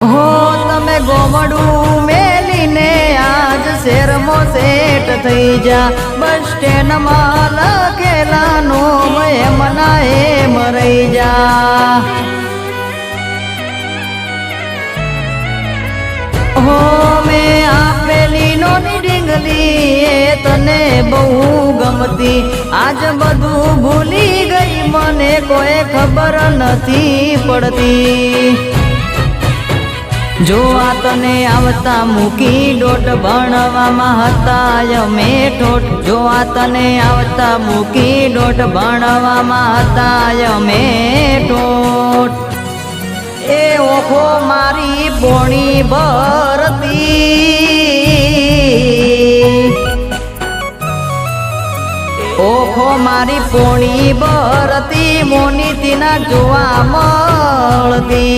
હો તમે ગોમડું મેલીને આજ શેરમાં સેટ થઈ જા બસ સ્ટેન્ડમાં લખેલા નોમ એમના એમ રહી જા હો મેં આપેલી નોની ડીંગલી એ તને બહુ ગમતી આજ બધું ભૂલી ગઈ મને કોઈ ખબર નથી પડતી જો આ તને આવતા મૂકી દોઢ ભણવામાં હતા અમે ઠોઠ જો આ તને આવતા મૂકી દોઢ ભણવામાં હતા અમે ઠોઠ એ ઓખો મારી પોણી ભરતી ઓખો મારી પોણી ભરતી મોની તીના જોવા મળતી